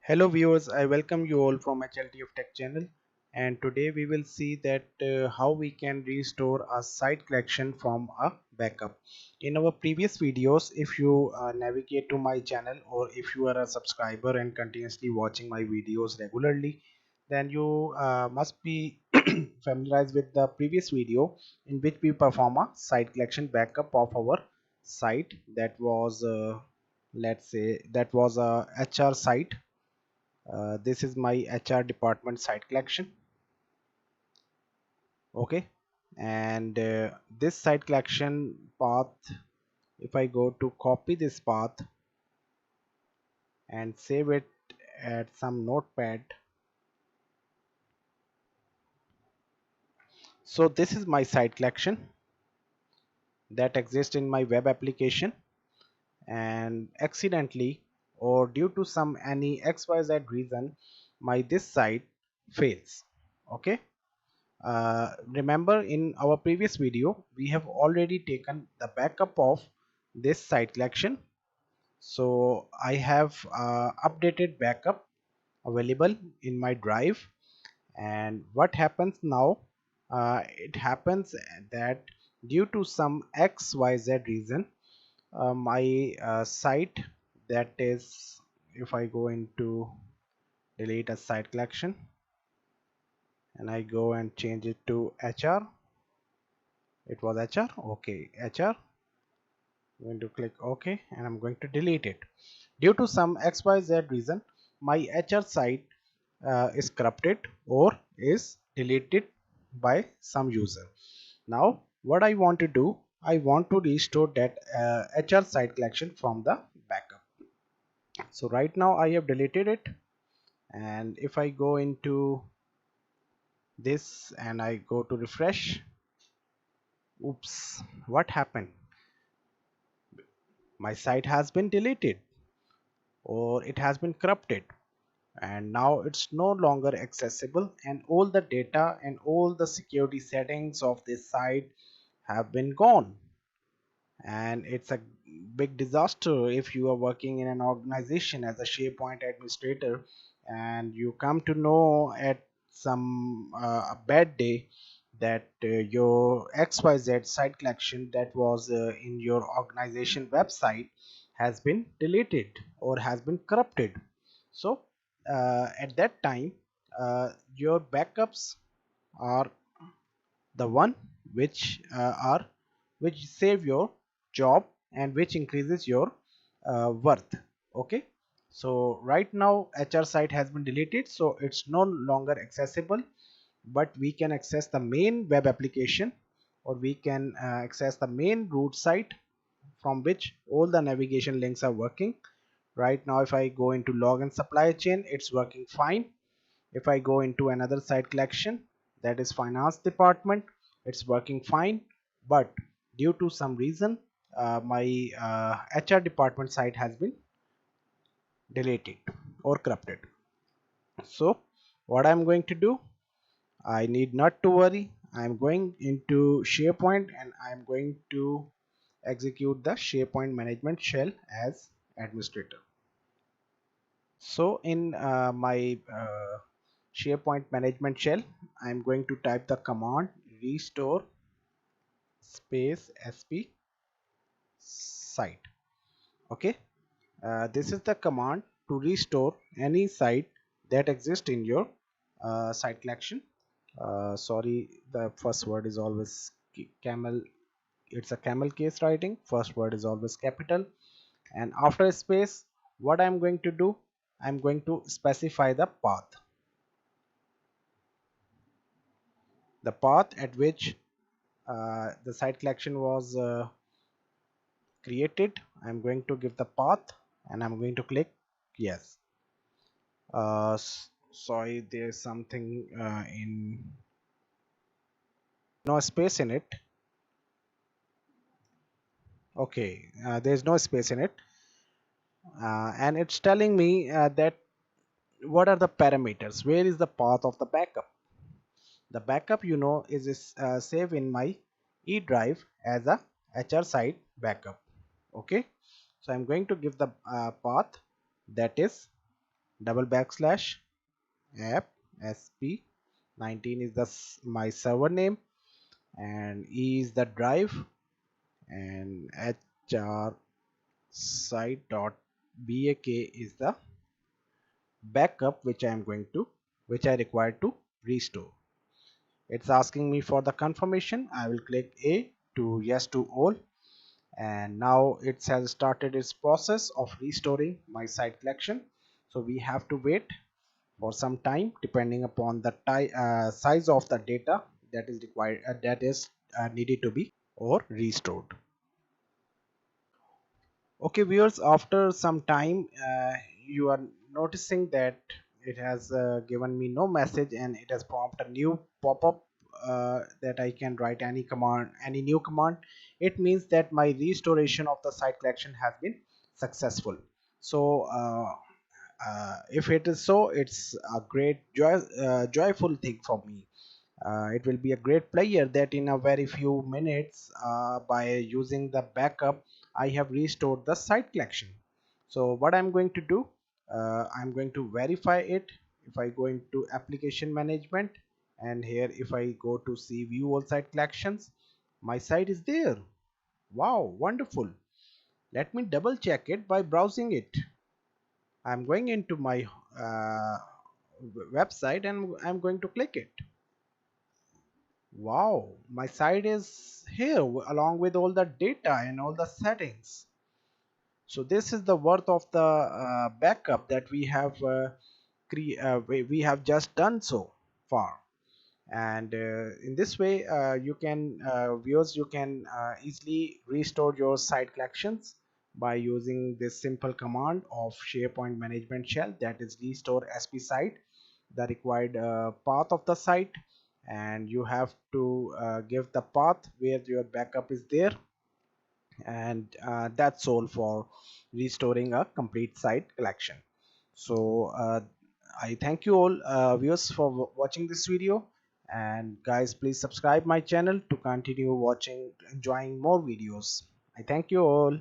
Hello viewers, I welcome you all from HLT of Tech channel, and today we will see that how we can restore a site collection from a backup. In our previous videos, if you navigate to my channel or if you are a subscriber and continuously watching my videos regularly, then you must be familiarized with the previous video in which we perform a site collection backup of our site that was let's say that was a HR site. This is my HR department site collection. Okay, and this site collection path, if I go to copy this path and save it at some notepad, so this is my site collection that exists in my web application, and accidentally or due to some any xyz reason my this site fails. Okay, remember in our previous video we have already taken the backup of this site collection, so I have updated backup available in my drive. And what happens now, it happens that due to some xyz reason my site, that is, if I go into delete a site collection and I go and change it to HR, it was HR. Okay, HR, I'm going to click OK and I'm going to delete it. Due to some xyz reason my HR site is corrupted or is deleted by some user. Now what I want to do, I want to restore that HR site collection from the backup. So right now I have deleted it, and if I go into this and I go to refresh, oops, what happened? My site has been deleted or it has been corrupted, and now it's no longer accessible, and all the data and all the security settings of this site have been gone. And it's a big disaster if you are working in an organization as a SharePoint administrator and you come to know at some a bad day that your XYZ site collection that was in your organization website has been deleted or has been corrupted. So at that time your backups are the one which are which save your job and which increases your worth. Okay, so right now HR site has been deleted, so it's no longer accessible, but we can access the main web application, or we can access the main root site from which all the navigation links are working. Right now if I go into login supply chain, it's working fine. If I go into another site collection, that is finance department, it's working fine. But due to some reason my HR department site has been deleted or corrupted. So what I'm going to do, I need not to worry. I'm going into SharePoint and I'm going to execute the SharePoint management shell as administrator. So in my SharePoint management shell, I'm going to type the command restore space sp site. Okay, this is the command to restore any site that exists in your site collection. Sorry, the first word is always camel. It's a camel case writing. First word is always capital, and after a space, what I'm going to do, I'm going to specify the path at which the site collection was created. I'm going to give the path and I'm going to click yes. Sorry, there's something in no space in it. Okay, there's no space in it, and it's telling me that what are the parameters, where is the path of the backup. The backup, is save in my E drive as a HR site backup. Okay, so I'm going to give the path, that is double backslash app sp19 is the my server name, and E is the drive, and hr site.bak is the backup which I require to restore. It's asking me for the confirmation. I will click A to yes to all, and now it has started its process of restoring my site collection. So we have to wait for some time depending upon the size of the data that is required, that is needed to be or restored. Okay, viewers, after some time, you are noticing that it has given me no message, and it has prompted a new pop-up that I can write any command, any new command. It means that my restoration of the site collection has been successful. So if it is so, it's a great joyful thing for me. It will be a great player that in a very few minutes, by using the backup, I have restored the site collection. So what I'm going to do, I'm going to verify it. If I go into application management, and here if I go to see view all site collections, my site is there. Wow, wonderful. Let me double check it by browsing it. I'm going into my website, and I'm going to click it. Wow, my site is here along with all the data and all the settings. So this is the worth of the backup that we have we have just done so far. And in this way, you can viewers, you can easily restore your site collections by using this simple command of SharePoint management shell, that is restore sp site, the required path of the site, and you have to give the path where your backup is there, and that's all for restoring a complete site collection. So I thank you all viewers for watching this video, and guys, please subscribe my channel to continue watching, enjoying more videos. I thank you all.